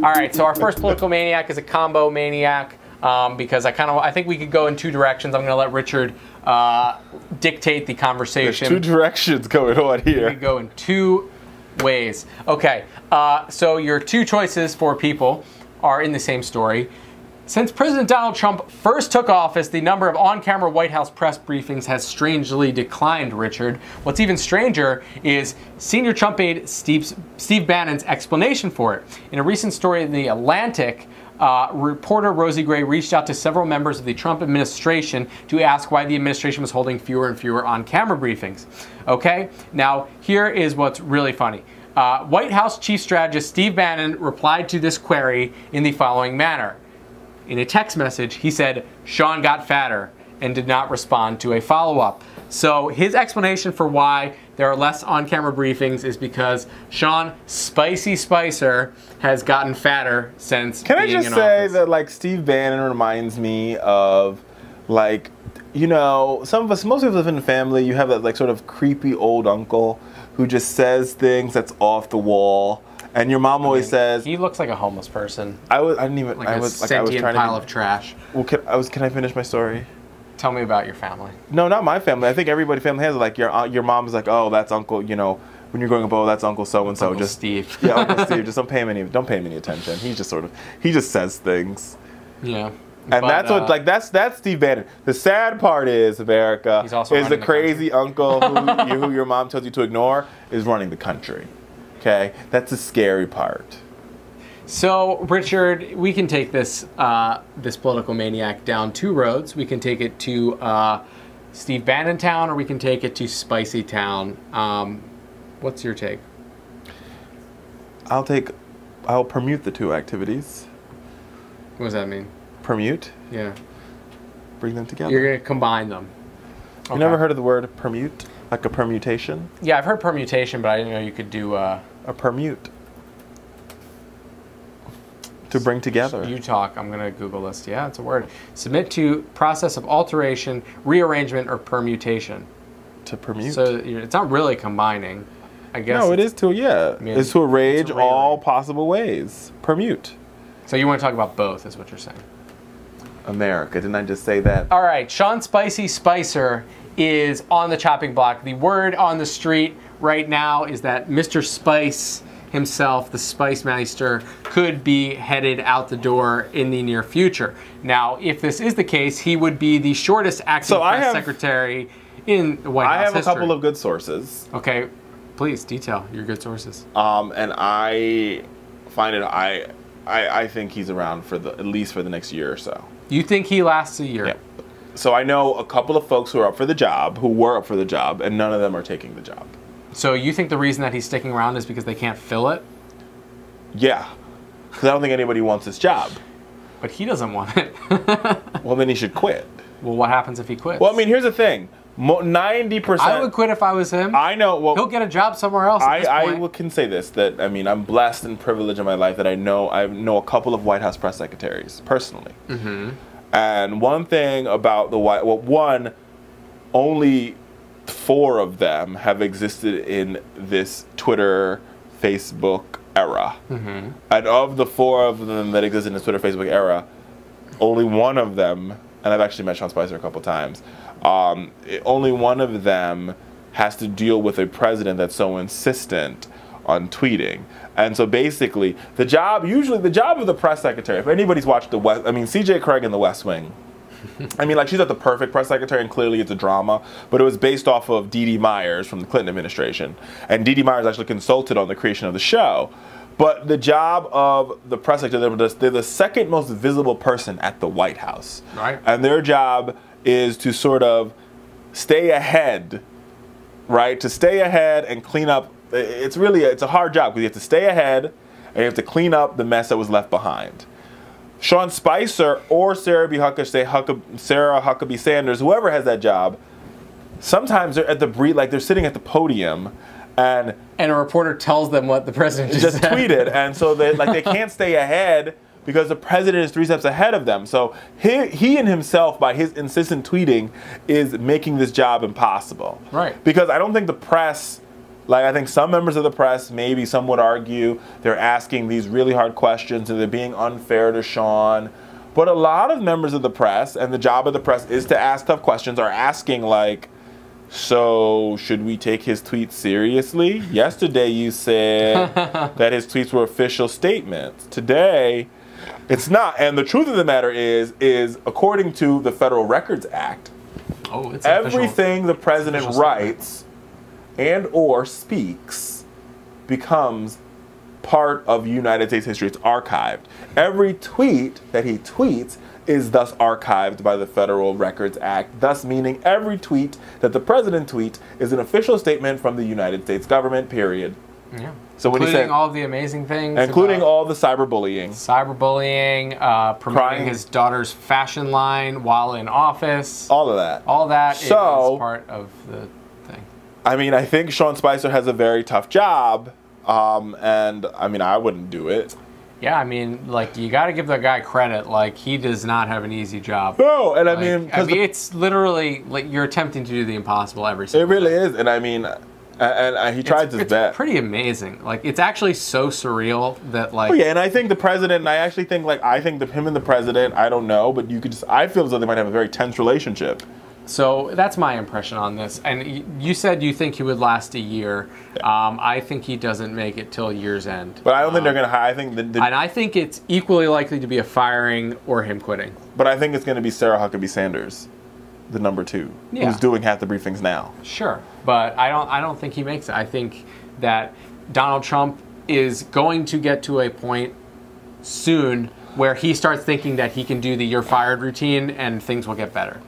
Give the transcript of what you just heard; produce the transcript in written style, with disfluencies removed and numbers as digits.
All right, so our first political maniac is a combo maniac because I think we could go in two directions. I'm going to let Richard dictate the conversation. There's two directions going on here. We could go in two ways. Okay, so your two choices for people are in the same story. Since President Donald Trump first took office, the number of on-camera White House press briefings has strangely declined, Richard. What's even stranger is senior Trump aide Steve Bannon's explanation for it. In a recent story in The Atlantic, reporter Rosie Gray reached out to several members of the Trump administration to ask why the administration was holding fewer and fewer on-camera briefings. Okay, now here is what's really funny. White House Chief Strategist Steve Bannon replied to this query in the following manner. In a text message, he said, "Sean got fatter," and did not respond to a follow-up. So his explanation for why there are less on-camera briefings is because Sean Spicy Spicer has gotten fatter since being in office. Can I just say that, like, Steve Bannon reminds me of, like, you know, some of us, most of us live in a family, you have that, like, sort of creepy old uncle who just says things that's off the wall. And your mom always says, he looks like a homeless person. I didn't even. Like I a was sentient trying pile to. of trash. Well, can I finish my story? Tell me about your family. No, not my family. I think everybody family has it. Like your mom's like, oh, that's Uncle. You know, when you're growing up, oh, that's Uncle so and so. Just Steve. Yeah, Uncle Steve. Just don't pay him any attention. He's just he just says things. Yeah. And that's what, like, that's Steve Bannon. The sad part is, America, he's also is the crazy uncle who your mom tells you to ignore is running the country. Okay, that's the scary part. So, Richard, we can take this this political maniac down two roads. We can take it to Steve Bannon town, or we can take it to Spicy town. What's your take? I'll permute the two activities. What does that mean? Permute? Yeah. Bring them together. You're going to combine them. Okay. You never heard of the word permute? Like a permutation? Yeah, I've heard permutation, but I didn't know you could do a permute. To bring together. You talk. I'm going to Google this. Yeah, it's a word. Submit to process of alteration, rearrangement, or permutation. To permute. So it's not really combining, I guess. No, it is to, yeah. I mean, it's to arrange all possible ways. Permute. So you want to talk about both, is what you're saying. America, didn't I just say that? All right, Sean Spicy Spicer is on the chopping block. The word on the street right now is that Mr. Spice himself, the Spice Meister, could be headed out the door in the near future. Now, if this is the case, he would be the shortest acting press secretary in the White House history. I have a couple of good sources. Okay, please detail your good sources. And I find it, I think he's around for at least for the next year or so. You think he lasts a year? Yeah. So I know a couple of folks who are up for the job, who were up for the job, and none of them are taking the job. So you think the reason that he's sticking around is because they can't fill it? Yeah. Because I don't think anybody wants this job. But he doesn't want it. Well, then he should quit. Well, what happens if he quits? Well, I mean, here's the thing. 90%. I would quit if I was him. I know. Well, he'll get a job somewhere else. I can say this, that, I mean, I'm blessed and privileged in my life that I know a couple of White House press secretaries personally. Mm-hmm. And one thing about only 4 of them have existed in this Twitter, Facebook era. Mm-hmm. And of the 4 of them that exist in the Twitter, Facebook era, only one of them, and I've actually met Sean Spicer a couple times, only one of them has to deal with a president that's so insistent on tweeting. And so basically, usually the job of the press secretary, if anybody's watched C.J. Craig in The West Wing, I mean, like, she's not the perfect press secretary, and clearly it's a drama, but it was based off of Dee Dee Myers from the Clinton administration. And Dee Dee Myers actually consulted on the creation of the show. But the job of the press secretary, they're the second most visible person at the White House. Right. And their job is to sort of stay ahead, right? To stay ahead and clean up. It's a hard job because you have to stay ahead and you have to clean up the mess that was left behind. Sean Spicer or Sarah Huckabee Sanders, whoever has that job, sometimes they're at they're sitting at the podium and a reporter tells them what the president just tweeted, and so they can't stay ahead because the president is 3 steps ahead of them. So he and himself, by his insistent tweeting, is making this job impossible. Right. Because I don't think the press Like, I think some members of the press, maybe some would argue, they're asking these really hard questions and they're being unfair to Sean. But a lot of members of the press, and the job of the press is to ask tough questions, are asking, like, so should we take his tweets seriously? Yesterday you said that his tweets were official statements. Today, it's not. And the truth of the matter is according to the Federal Records Act, everything the president writes and or speaks becomes part of United States history. It's archived. Every tweet that he tweets is thus archived by the Federal Records Act, thus meaning every tweet that the president tweets is an official statement from the United States government, period. Yeah. So when including he said, all of the amazing things. including all the cyberbullying. Promoting his daughter's fashion line while in office. All of that. All that is part of the thing. I mean, I think Sean Spicer has a very tough job, and I mean, I wouldn't do it. Yeah, I mean, like, you got to give the guy credit. Like, he does not have an easy job. No, and like, I mean, it's literally like you're attempting to do the impossible every single day. It really is, and I mean, and he tried his best. It's pretty amazing. Like, it's actually so surreal that, like. Oh yeah, and I think the president, and I actually think, like, him and the president, I don't know, but you could just, I feel as though they might have a very tense relationship. So that's my impression on this. And you said you think he would last a year. Yeah. I think he doesn't make it till year's end. But I don't think they're going to hire. I think and I think it's equally likely to be a firing or him quitting. But I think it's going to be Sarah Huckabee Sanders, the number 2, who's doing half the briefings now. Sure, but I don't think he makes it. I think that Donald Trump is going to get to a point soon where he starts thinking that he can do the "you're fired" routine and things will get better.